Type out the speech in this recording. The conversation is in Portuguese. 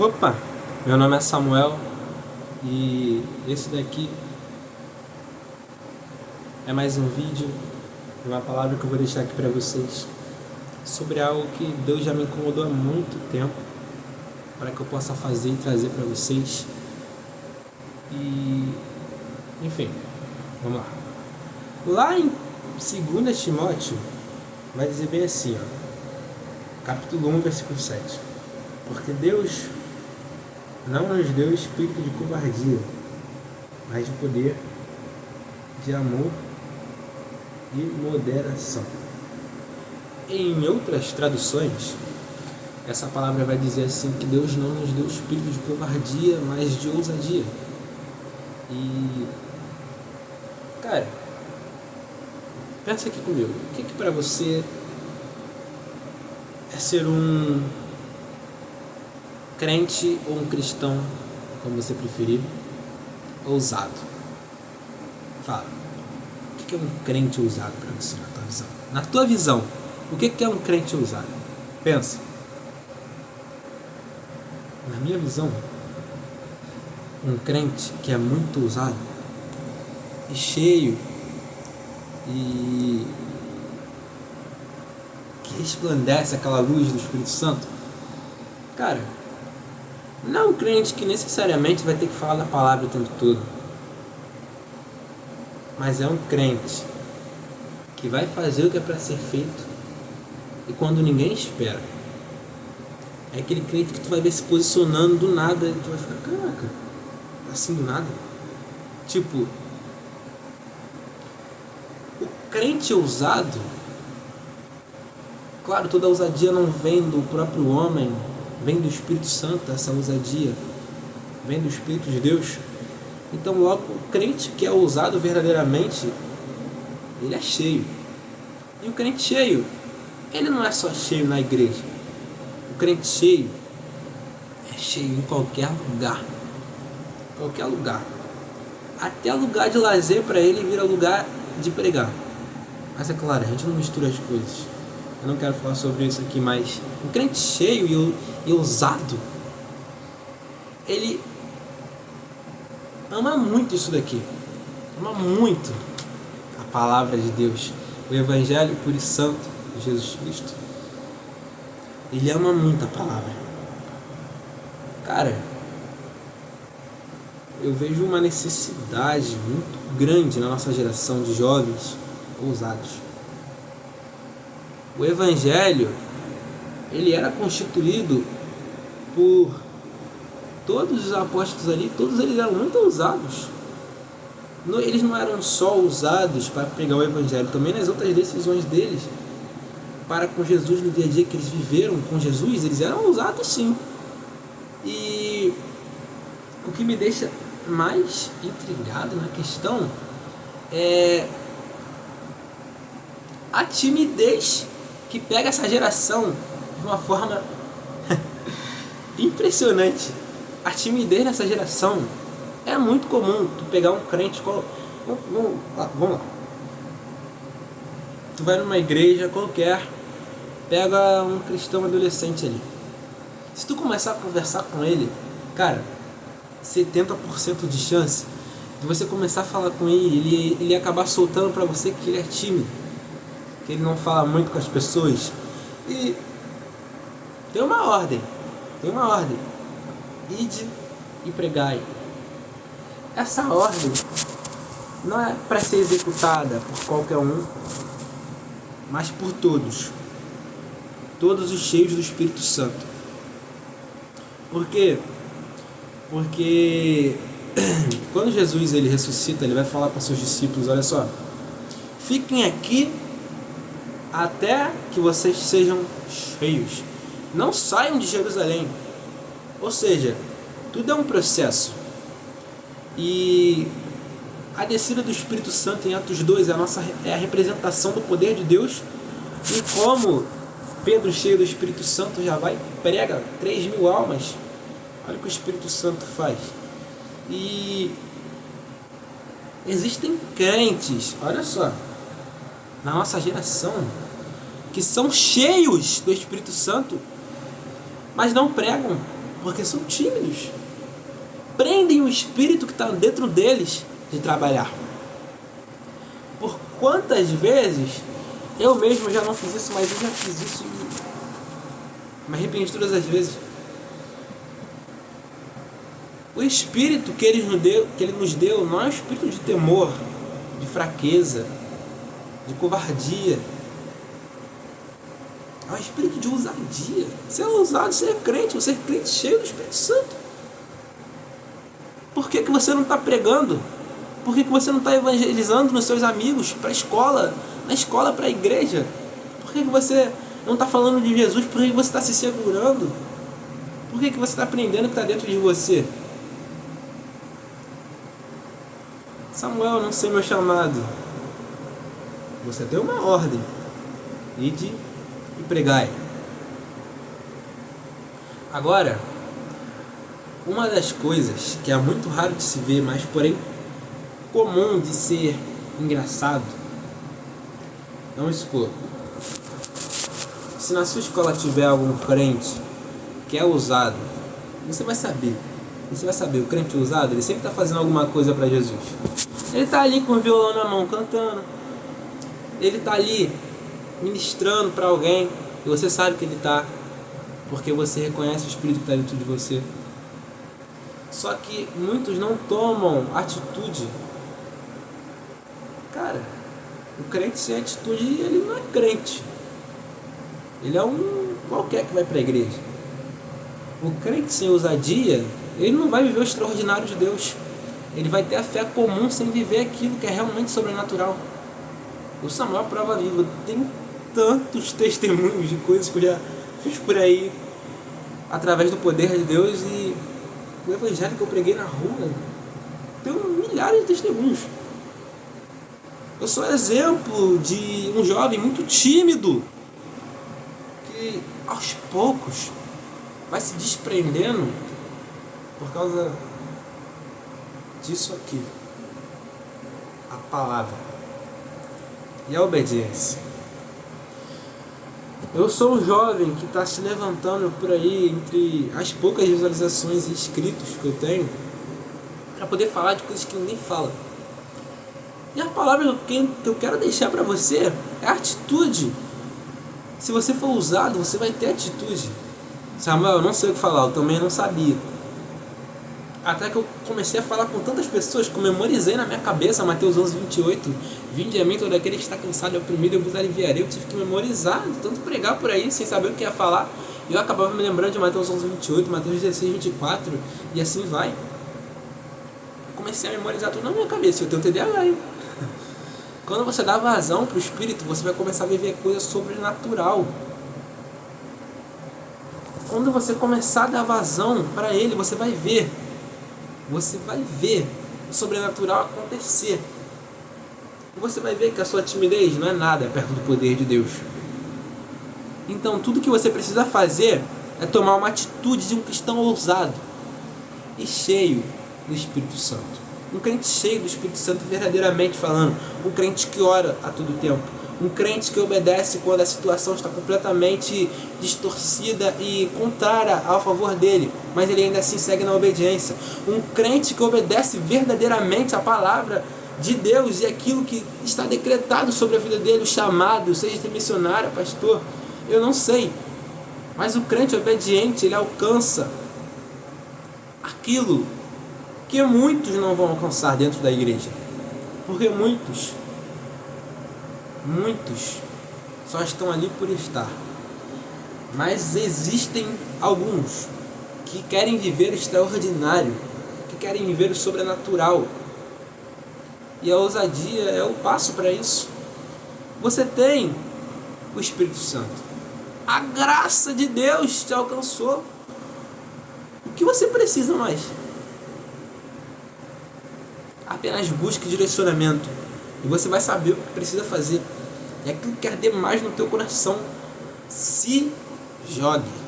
Opa, meu nome é Samuel e esse daqui é mais um vídeo, uma palavra que eu vou deixar aqui para vocês sobre algo que Deus já me incomodou há muito tempo para que eu possa fazer e trazer para vocês. E, enfim, vamos lá. Lá em 2 Timóteo vai dizer bem assim, capítulo 1, versículo 7. Porque Deus não nos deu espírito de covardia, mas de poder, de amor e moderação. Em outras traduções, essa palavra vai dizer assim, que Deus não nos deu espírito de covardia, mas de ousadia. E, cara, pensa aqui comigo, o que para você é ser um crente ou um cristão, como você preferir, ousado? Fala, o que é um crente ousado para você, na tua visão? Na tua visão, o que é um crente ousado? Pensa. Na minha visão, um crente que é muito ousado e cheio e que resplandece aquela luz do Espírito Santo, cara, não é um crente que necessariamente vai ter que falar da palavra o tempo todo, mas é um crente que vai fazer o que é para ser feito e quando ninguém espera. É aquele crente que tu vai ver se posicionando do nada e tu vai ficar, caraca, assim do nada. Tipo, o crente ousado, claro, toda ousadia não vem do próprio homem, vem do Espírito Santo, essa ousadia vem do Espírito de Deus. Então logo o crente que é ousado verdadeiramente, ele é cheio. E o crente cheio, ele não é só cheio na igreja. O crente cheio é cheio em qualquer lugar. Qualquer lugar. Até lugar de lazer para ele vira lugar de pregar. Mas é claro, a gente não mistura as coisas. Eu não quero falar sobre isso aqui, mas um crente cheio e ousado, ele ama muito isso daqui. Ama muito a palavra de Deus, o Evangelho puro e santo de Jesus Cristo. Ele ama muito a palavra. Cara, eu vejo uma necessidade muito grande na nossa geração de jovens ousados. O Evangelho, ele era constituído por todos os apóstolos ali, todos eles eram muito ousados. Eles não eram só ousados para pregar o Evangelho, também nas outras decisões deles para com Jesus no dia a dia que eles viveram com Jesus, eles eram ousados sim. E o que me deixa mais intrigado na questão é a timidez que pega essa geração de uma forma impressionante. A timidez nessa geração é muito comum. Tu pegar um crente, vamos lá. Tu vai numa igreja qualquer, pega um cristão adolescente ali. Se tu começar a conversar com ele, cara, 70% de chance de você começar a falar com ele acabar soltando pra você que ele é tímido, que ele não fala muito com as pessoas. E tem uma ordem. Ide e pregai. Essa ordem não é para ser executada por qualquer um, mas por todos os cheios do Espírito Santo. Por quê? Porque quando Jesus ele ressuscita, ele vai falar para seus discípulos, olha só, fiquem aqui até que vocês sejam cheios, não saiam de Jerusalém. Ou seja, tudo é um processo. E a descida do Espírito Santo em Atos 2 é a representação do poder de Deus. E como Pedro, cheio do Espírito Santo, já vai e prega 3.000 almas. Olha o que o Espírito Santo faz. E existem crentes, olha só, na nossa geração, que são cheios do Espírito Santo, mas não pregam. Porque são tímidos. Prendem o espírito que está dentro deles de trabalhar. Por quantas vezes eu mesmo já não fiz isso, mas eu já fiz isso e me arrependi todas as vezes. O espírito que ele nos deu não é um espírito de temor, de fraqueza, de covardia. É um espírito de ousadia. Você é ousado, você é crente cheio do Espírito Santo. Por que você não está pregando? Por que você não está evangelizando nos seus amigos, para a escola, na escola para a igreja? Por que você não está falando de Jesus? Por que você está se segurando? Por que você está aprendendo o que está dentro de você? Samuel, não sei meu chamado. Você deu uma ordem. Ide e pregai. Agora, uma das coisas que é muito raro de se ver, mas porém comum de ser engraçado. Vamos supor, se na sua escola tiver algum crente que é ousado, você vai saber. O crente ousado, ele sempre está fazendo alguma coisa para Jesus. Ele está ali com o violão na mão cantando. Ele está ali ministrando para alguém. E você sabe que ele está, porque você reconhece o Espírito que está dentro de você. Só que muitos não tomam atitude. Cara, o crente sem atitude, ele não é crente. Ele é um qualquer que vai para a igreja. O crente sem ousadia, ele não vai viver o extraordinário de Deus. Ele vai ter a fé comum sem viver aquilo que é realmente sobrenatural. O Samuel prova viva. Tem tantos testemunhos de coisas que eu já fiz por aí através do poder de Deus, e o evangelho que eu preguei na rua tem milhares de testemunhos. Eu sou exemplo de um jovem muito tímido que aos poucos vai se desprendendo por causa disso aqui, a palavra e a obediência. Eu sou um jovem que está se levantando por aí entre as poucas visualizações e inscritos que eu tenho, para poder falar de coisas que ninguém fala. E a palavra que eu quero deixar para você é atitude. Se você for ousado, você vai ter atitude. Samuel, eu não sei o que falar, eu também não sabia. Até que eu comecei a falar com tantas pessoas que eu memorizei na minha cabeça Mateus 11:28. Vinde a mim todo aquele que está cansado e oprimido, eu vos aliviarei. Eu tive que memorizar, de tanto pregar por aí, sem saber o que ia falar. E eu acabava me lembrando de Mateus 11:28, Mateus 16:24, e assim vai. Eu comecei a memorizar tudo na minha cabeça. Eu tenho TDAH, hein? Quando você dá vazão para o Espírito, você vai começar a viver coisa sobrenatural. Quando você começar a dar vazão para Ele, você vai ver o sobrenatural acontecer. Você vai ver que a sua timidez não é nada perto do poder de Deus. Então tudo que você precisa fazer é tomar uma atitude de um cristão ousado e cheio do Espírito Santo. Um crente cheio do Espírito Santo verdadeiramente falando. Um crente que ora a todo tempo. Um crente que obedece quando a situação está completamente distorcida e contrária ao favor dele, mas ele ainda assim segue na obediência. Um crente que obedece verdadeiramente a palavra de Deus e aquilo que está decretado sobre a vida dele, o chamado, seja de missionário, pastor, eu não sei. Mas o crente obediente, ele alcança aquilo que muitos não vão alcançar dentro da igreja. Porque muitos só estão ali por estar. Mas existem alguns que querem viver o extraordinário, que querem viver o sobrenatural. E a ousadia é o passo para isso. Você tem o Espírito Santo. A graça de Deus te alcançou. O que você precisa mais? Apenas busque direcionamento. E você vai saber o que precisa fazer. E aquilo que arder mais no teu coração. Se jogue.